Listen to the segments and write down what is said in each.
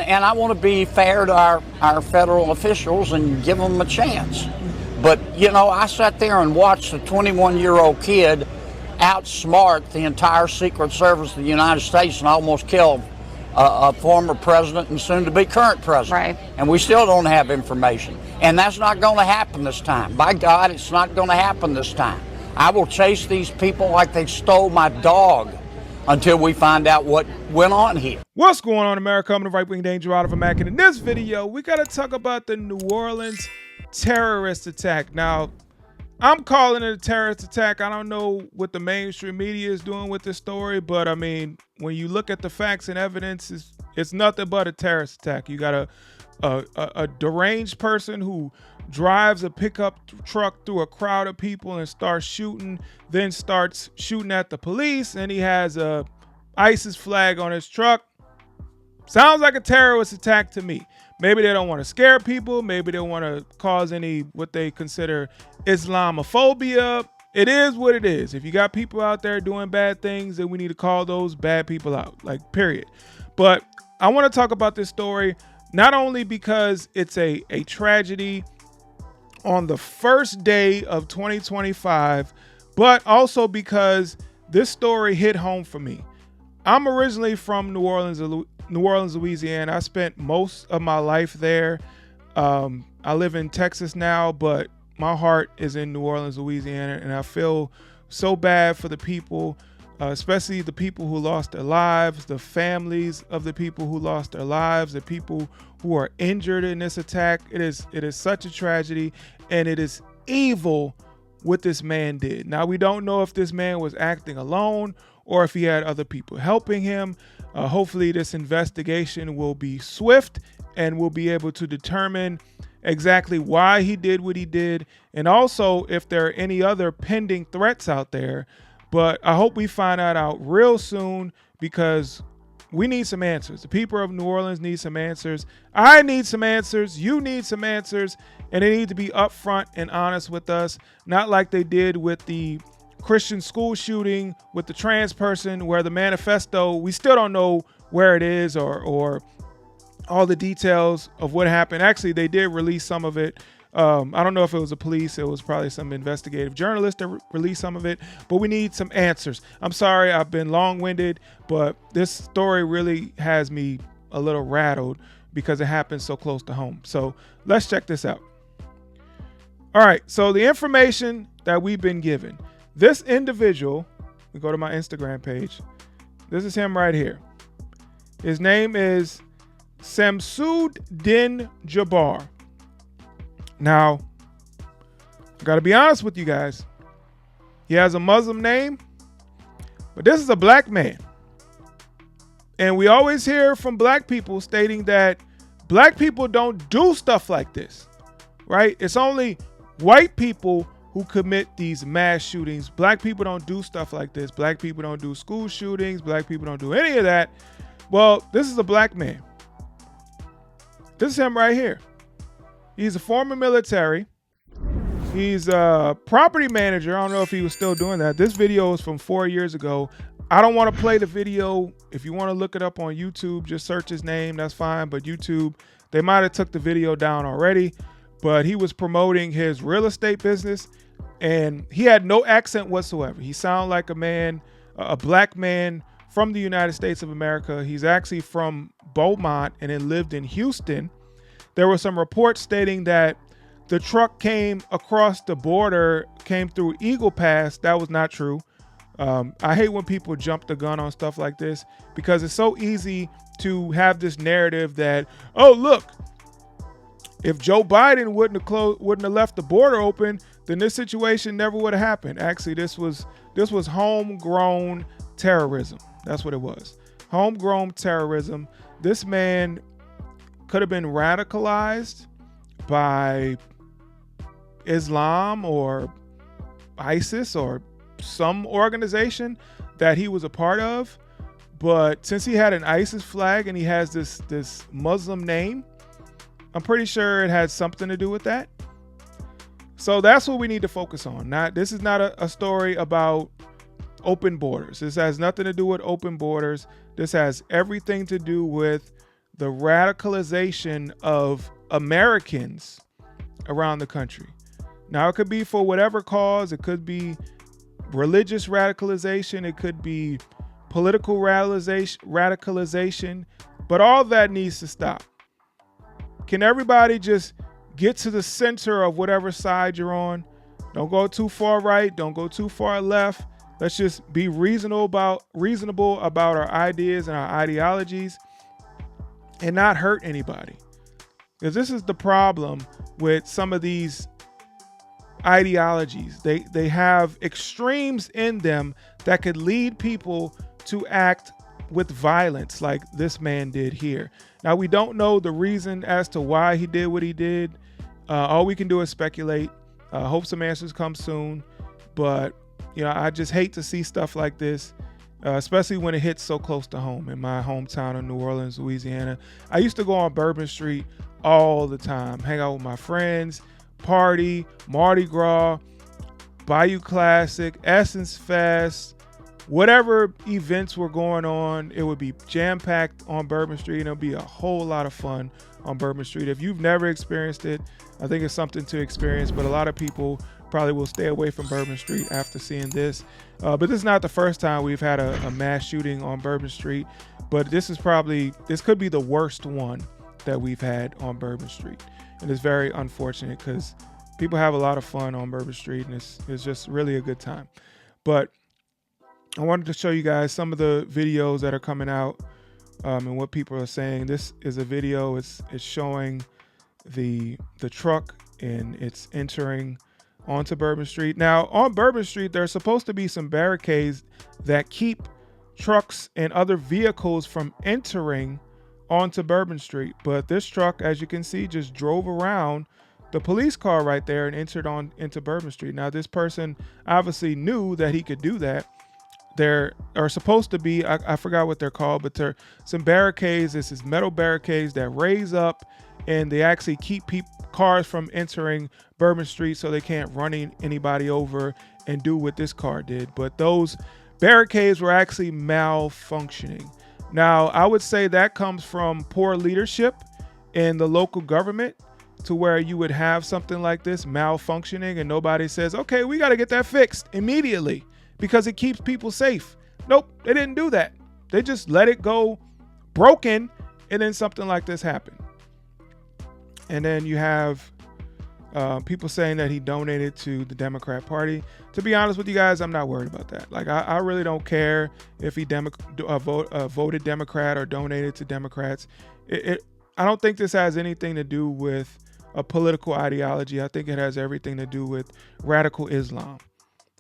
and I want to be fair to our federal officials and give them a chance. But, you know, I sat there and watched a 21-year-old kid outsmart the entire Secret Service of the United States and almost kill a former president and soon-to-be current president. Right. And we still don't have information. And that's not going to happen this time. By God, it's not going to happen this time. I will chase these people like they stole my dog until we find out what went on here. What's going on, America? I'm the right-winged angel out of America. In this video, we got to talk about the New Orleans terrorist attack. Now, I'm calling it a terrorist attack. I don't know what the mainstream media is doing with this story, but I mean, when you look at the facts and evidence, it's nothing but a terrorist attack. You got a deranged person who drives a pickup truck through a crowd of people and starts shooting, then starts shooting at the police, and he has a ISIS flag on his truck. Sounds like a terrorist attack to me. Maybe they don't want to scare people. Maybe they don't want to cause any what they consider Islamophobia. It is what it is. If you got people out there doing bad things, then we need to call those bad people out, like, period. But I want to talk about this story not only because it's a tragedy on the first day of 2025, but also because this story hit home for me. I'm originally from New Orleans, Louisiana. I spent most of my life there. I live in Texas now, but my heart is in New Orleans, Louisiana, and I feel so bad for the people, especially the people who lost their lives, the families of the people who lost their lives, the people who are injured in this attack. It is such a tragedy, and it is evil what this man did. Now, we don't know if this man was acting alone or if he had other people helping him. Hopefully this investigation will be swift and we'll be able to determine exactly why he did what he did, and also if there are any other pending threats out there. But I hope we find that out real soon, because we need some answers. The people of New Orleans need some answers. I need some answers. You need some answers. And they need to be upfront and honest with us, not like they did with the Christian school shooting with the trans person, where the manifesto, we still don't know where it is or all the details of what happened. Actually, they did release some of it. I don't know if it was the police. It was probably some investigative journalists that released some of it, but we need some answers. I'm sorry, I've been long-winded, but this story really has me a little rattled because it happened so close to home. So let's check this out. All right, so the information that we've been given. This individual, we go to my Instagram page. This is him right here. His name is Shamsud-Din Jabbar. Now, I gotta be honest with you guys. He has a Muslim name, but this is a black man. And we always hear from black people stating that black people don't do stuff like this, right? It's only white people who commit these mass shootings. Black people don't do stuff like this. Black people don't do school shootings. Black people don't do any of that. Well, this is a black man. This is him right here. He's a former military. He's a property manager. I don't know if he was still doing that. This video is from 4 years ago. I don't want to play the video. If you want to look it up on YouTube, just search his name. That's fine. But YouTube, they might have took the video down already. But he was promoting his real estate business, and he had no accent whatsoever. He sounded like a man, a black man from the United States of America. He's actually from Beaumont and then lived in Houston. There were some reports stating that the truck came across the border, came through Eagle Pass. That was not true. I hate when people jump the gun on stuff like this, because it's so easy to have this narrative that, oh, look, if Joe Biden wouldn't have left the border open, then this situation never would have happened. Actually, this was homegrown terrorism. That's what it was. Homegrown terrorism. This man could have been radicalized by Islam or ISIS or some organization that he was a part of. But since he had an ISIS flag and he has this Muslim name, I'm pretty sure it had something to do with that. So that's what we need to focus on. This is not a story about open borders. This has nothing to do with open borders. This has everything to do with the radicalization of Americans around the country. Now, it could be for whatever cause. It could be religious radicalization. It could be political radicalization. But all that needs to stop. Can everybody just get to the center of whatever side you're on? Don't go too far right. Don't go too far left. Let's just be reasonable about our ideas and our ideologies and not hurt anybody. Because this is the problem with some of these ideologies. They have extremes in them that could lead people to act with violence like this man did here. Now, we don't know the reason as to why he did what he did. All we can do is speculate. Hope some answers come soon. But, I just hate to see stuff like this, especially when it hits so close to home in my hometown of New Orleans, Louisiana. I used to go on Bourbon Street all the time, hang out with my friends, party, Mardi Gras, Bayou Classic, Essence Fest, whatever events were going on, it would be jam-packed on Bourbon Street, and it'll be a whole lot of fun on Bourbon Street. If you've never experienced it, I think it's something to experience, but a lot of people probably will stay away from Bourbon Street after seeing this. But this is not the first time we've had a mass shooting on Bourbon Street, but this could be the worst one that we've had on Bourbon Street. And it's very unfortunate because people have a lot of fun on Bourbon Street, and it's just really a good time. But I wanted to show you guys some of the videos that are coming out and what people are saying. This is a video. It's showing the truck, and it's entering onto Bourbon Street. Now, on Bourbon Street, there's supposed to be some barricades that keep trucks and other vehicles from entering onto Bourbon Street. But this truck, as you can see, just drove around the police car right there and entered on into Bourbon Street. Now, this person obviously knew that he could do that. There are supposed to be, I forgot what they're called, but there are some barricades. This is metal barricades that raise up, and they actually keep cars from entering Bourbon Street so they can't run anybody over and do what this car did. But those barricades were actually malfunctioning. Now, I would say that comes from poor leadership in the local government, to where you would have something like this malfunctioning and nobody says, okay, we got to get that fixed immediately because it keeps people safe. Nope, they didn't do that. They just let it go broken, and then something like this happened. And then you have people saying that he donated to the Democrat Party. To be honest with you guys, I'm not worried about that. Like, I really don't care if he voted Democrat or donated to Democrats. I don't think this has anything to do with a political ideology. I think it has everything to do with radical Islam,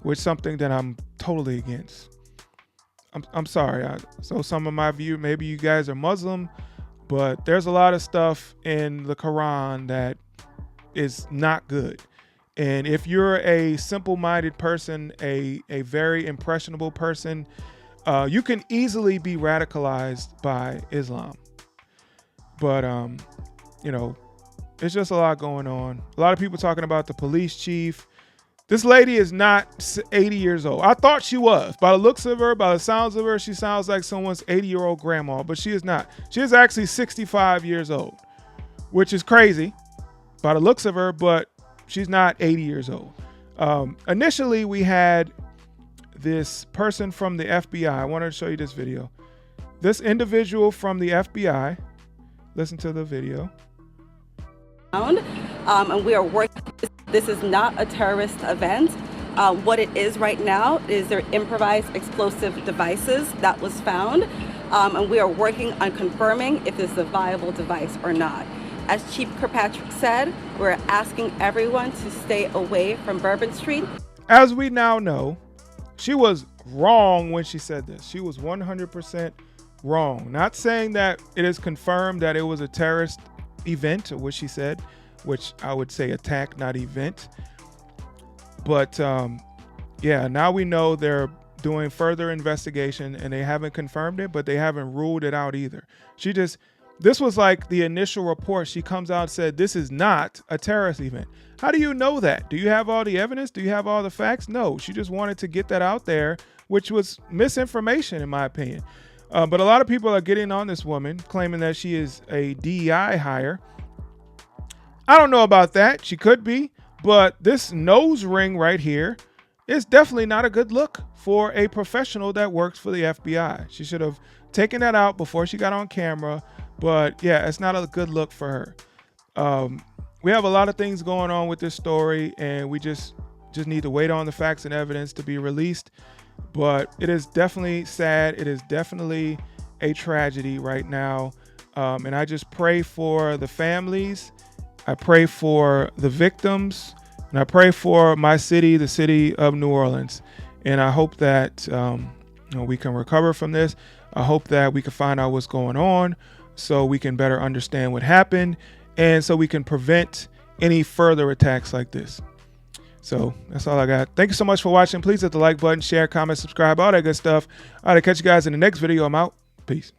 which is something that I'm totally against. I'm sorry. So some of my view, maybe you guys are Muslim, but there's a lot of stuff in the Quran that is not good. And if you're a simple-minded person, a very impressionable person, you can easily be radicalized by Islam. But, it's just a lot going on. A lot of people talking about the police chief. This lady is not 80 years old. I thought she was. By the looks of her, by the sounds of her, she sounds like someone's 80-year-old grandma, but she is not. She is actually 65 years old, which is crazy by the looks of her, but she's not 80 years old. Initially, we had this person from the FBI. I wanted to show you this video. This individual from the FBI. Listen to the video. And we are working. This is not a terrorist event. What it is right now is their improvised explosive devices that was found. And we are working on confirming if this is a viable device or not. As Chief Kirkpatrick said, we're asking everyone to stay away from Bourbon Street. As we now know, she was wrong when she said this. She was 100% wrong. Not saying that it is confirmed that it was a terrorist event, or what she said, which I would say attack, not event. But now we know they're doing further investigation, and they haven't confirmed it, but they haven't ruled it out either. This was like the initial report. She comes out and said, this is not a terrorist event. How do you know that? Do you have all the evidence? Do you have all the facts? No, she just wanted to get that out there, which was misinformation in my opinion. But a lot of people are getting on this woman, claiming that she is a DEI hire. I don't know about that. She could be, but this nose ring right here is definitely not a good look for a professional that works for the FBI. She should have taken that out before she got on camera. But yeah, it's not a good look for her. We have a lot of things going on with this story, and we just need to wait on the facts and evidence to be released. But it is definitely sad. It is definitely a tragedy right now. And I just pray for the families. I pray for the victims, and I pray for my city, the city of New Orleans. And I hope that we can recover from this. I hope that we can find out what's going on so we can better understand what happened, and so we can prevent any further attacks like this. So that's all I got. Thank you so much for watching. Please hit the like button, share, comment, subscribe, all that good stuff. All right, I'll catch you guys in the next video. I'm out. Peace.